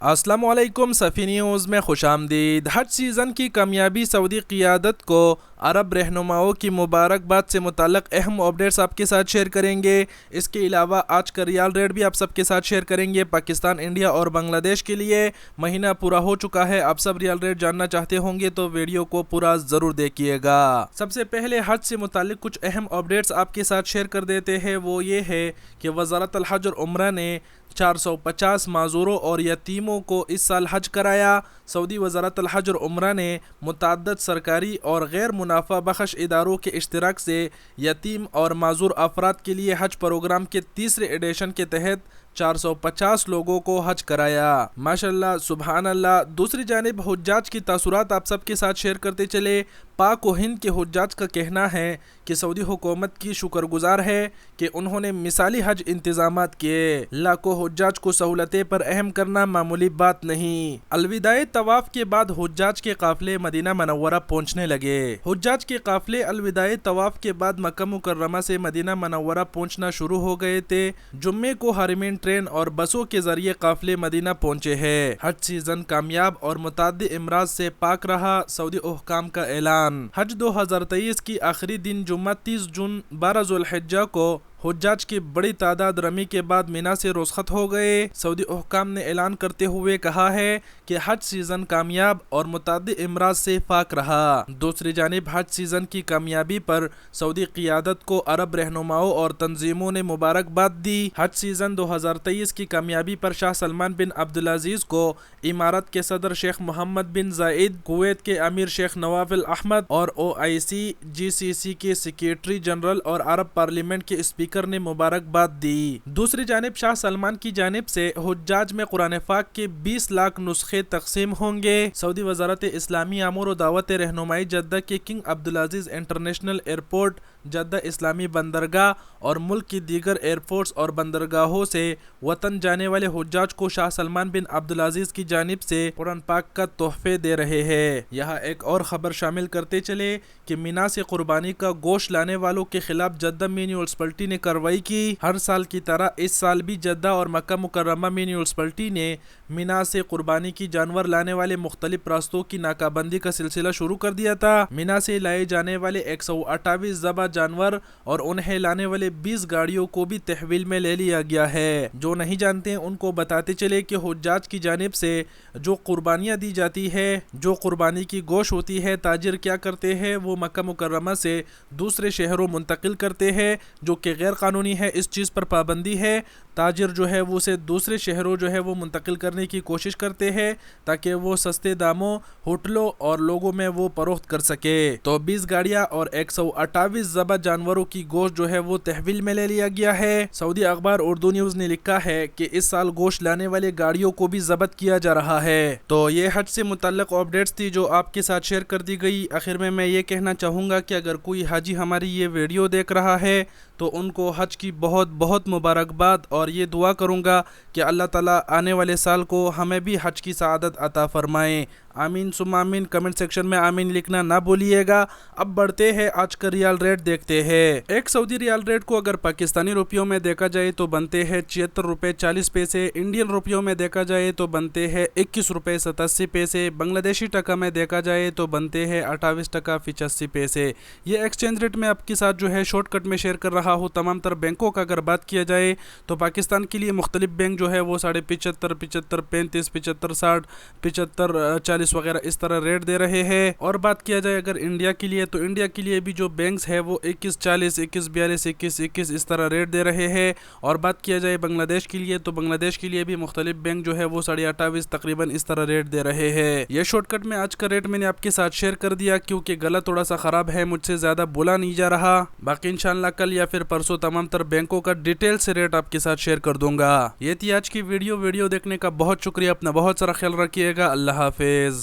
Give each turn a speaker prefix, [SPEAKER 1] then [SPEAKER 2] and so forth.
[SPEAKER 1] السلام علیکم صفی نیوز میں خوش آمدید۔ حج سیزن کی کامیابی سعودی قیادت کو عرب رہنماؤں کی مبارکباد سے متعلق اہم اپڈیٹس آپ کے ساتھ شیئر کریں گے۔ اس کے علاوہ آج کا ریال ریٹ بھی آپ سب کے ساتھ شیئر کریں گے۔ پاکستان، انڈیا اور بنگلہ دیش کے لیے مہینہ پورا ہو چکا ہے، آپ سب ریال ریٹ جاننا چاہتے ہوں گے تو ویڈیو کو پورا ضرور دیکھیے گا۔ سب سے پہلے حج سے متعلق کچھ اہم اپڈیٹس آپ کے ساتھ شیئر کر دیتے ہیں۔ وہ یہ ہے کہ وزارت الحج اور عمرہ نے 450 معذوروں اور یتیموں کو اس سال حج کرایا۔ سعودی وزارت الحج اور عمرہ نے متعدد سرکاری اور غیر منافع بخش اداروں کے اشتراک سے یتیم اور معذور افراد کے لیے حج پروگرام کے تیسرے ایڈیشن کے تحت 450 لوگوں کو حج کرایا۔ ماشاءاللہ، سبحان اللہ۔ دوسری جانب حجاج کی تاثرات آپ سب کے ساتھ شیئر کرتے چلے۔ پاک و ہند کے حجاج کا کہنا ہے کہ سعودی حکومت کی شکر گزار ہے کہ انہوں نے مثالی حج انتظامات کیے۔ لاکھوں حجاج کو سہولتیں پر اہم کرنا معمولی بات نہیں۔ الوداع طواف کے بعد حجاج کے قافلے مدینہ منورہ پہنچنے لگے۔ حجاج کے قافلے الوداع طواف کے بعد مکہ مکرمہ سے مدینہ منورہ پہنچنا شروع ہو گئے تھے۔ جمعے کو حرمین ٹرین اور بسوں کے ذریعے قافلے مدینہ پہنچے ہیں۔ حج سیزن کامیاب اور متعدد امراض سے پاک رہا، سعودی حکام کا اعلان۔ حج 2023 کی آخری دن جمعہ 30 جون 12 ذو الحجہ کو حجاج کی بڑی تعداد رمی کے بعد مینا سے رخصت ہو گئے۔ سعودی حکام نے اعلان کرتے ہوئے کہا ہے کہ حج سیزن کامیاب اور متعدد امراض سے پاک رہا۔ دوسری جانب حج سیزن کی کامیابی پر سعودی قیادت کو عرب رہنماؤں اور تنظیموں نے مبارکباد دی۔ حج سیزن 2023 کی کامیابی پر شاہ سلمان بن عبدالعزیز کو امارات کے صدر شیخ محمد بن زائد، کویت کے امیر شیخ نواف الاحمد اور OIC/GCC کے سیکریٹری جنرل اور عرب پارلیمنٹ کے اسپیکر نے مبارکباد دی۔ دوسری جانب شاہ سلمان کی جانب سے حجاج میں قرآن پاک کے 20 لاکھ نسخے تقسیم ہوں گے۔ سعودی وزارت اسلامی امور و دعوت رہنمائی جدہ کے King Abdulaziz International Airport, Jeddah اسلامی بندرگاہ اور ملک کی دیگر ایئرپورٹس اور بندرگاہوں سے وطن جانے والے حجاج کو شاہ سلمان بن عبدالعزیز کی جانب سے قرآن پاک کا تحفے دے رہے ہیں۔ یہاں ایک اور خبر شامل کرتے چلے کہ مینا سے قربانی کا گوشت لانے والوں کے خلاف جدہ میونسپلٹی نے کارروائی کی۔ ہر سال کی طرح اس سال بھی جدہ اور مکہ مکرمہ میونسپلٹی نے مینا سے قربانی کی جانور لانے والے مختلف راستوں کی ناکہ بندی کا سلسلہ شروع کر دیا تھا۔ مینا سے لائے جانے والے 128 ذبح جانور اور انہیں لانے والے 20 گاڑیوں کو بھی تحویل میں لے لیا گیا ہے۔ جو نہیں جانتے ان کو بتاتے چلے کہ حجاج کی جانب سے جو قربانیاں دی جاتی ہے، جو قربانی کی گوشت ہوتی ہے، تاجر کیا کرتے ہیں، وہ مکہ مکرمہ سے دوسرے شہروں منتقل کرتے ہیں، جو کہ غیر قانونی ہے۔ اس چیز پر پابندی ہے۔ تاجر جو ہے وہ اسے دوسرے شہروں جو ہے وہ منتقل کرنے کی کوشش کرتے ہیں تاکہ وہ سستے داموں ہوٹلوں اور لوگوں میں وہ فروخت کر سکے۔ تو 20 گاڑیاں اور 128 ذبح جانوروں کی گوشت جو ہے وہ تحویل میں لے لیا گیا ہے۔ سعودی اخبار اردو نیوز نے لکھا ہے کہ اس سال گوشت لانے والے گاڑیوں کو بھی ضبط کیا جا رہا ہے۔ تو یہ حج سے متعلق اپڈیٹس تھی جو آپ کے ساتھ شیئر کر دی گئی۔ آخر میں یہ کہنا چاہوں گا کہ اگر کوئی حاجی ہماری یہ ویڈیو دیکھ رہا ہے تو ان کو حج کی بہت بہت مبارکباد، اور یہ دعا کروں گا کہ اللہ تعالیٰ آنے والے سال کو ہمیں بھی حج کی سعادت عطا فرمائیں۔ آمین ثم آمین۔ کمنٹ سیکشن میں آمین لکھنا نہ بھولیے گا۔ اب بڑھتے ہیں، آج کا ریال ریٹ دیکھتے ہیں۔ ایک سعودی ریال ریٹ کو اگر پاکستانی روپیوں میں دیکھا جائے تو بنتے ہیں 76 روپے 40 پیسے، انڈین روپیوں میں دیکھا جائے تو بنتے ہیں 21 روپے 87 پیسے، بنگلہ دیشی ٹکا میں دیکھا جائے تو بنتے ہیں 28 ٹکا 85 پیسے۔ یہ ایکسچینج ریٹ میں آپ کے ساتھ جو ہے شارٹ کٹ میں شیئر کر رہا ہوں۔ تمام تر بینکوں کا اگر بات کیا جائے تو پاکستان کے لیے مختلف بینک جو ہے وہ 75.5 75 35 75 60 75 40 وغیرہ اس طرح ریٹ دے رہے ہیں۔ اور بات کیا جائے اگر انڈیا کے لیے تو انڈیا کے لیے بھی جو بینکس ہے وہ 21 40 21 42 21 21 اس طرح ریٹ دے رہے ہیں۔ اور بات کیا جائے بنگلہ دیش کے لیے تو بنگلہ دیش کے لیے بھی مختلف بینک جو ہے وہ 28.5 تقریباً اس طرح ریٹ دے رہے ہیں۔ یہ شارٹ کٹ میں آج کا ریٹ میں نے آپ کے ساتھ شیئر کر دیا کیونکہ گلا تھوڑا سا خراب ہے، مجھ سے زیادہ بولا نہیں جا رہا۔ باقی انشاءاللہ کل یا پھر پرسوں تمام تر بینکوں کا ڈیٹیل سے ریٹ آپ کے ساتھ شیئر کر دوں گا۔ یہ تھی آج کی ویڈیو دیکھنے کا بہت شکریہ۔ اپنا بہت سارا خیال رکھیے گا۔ اللہ حافظ۔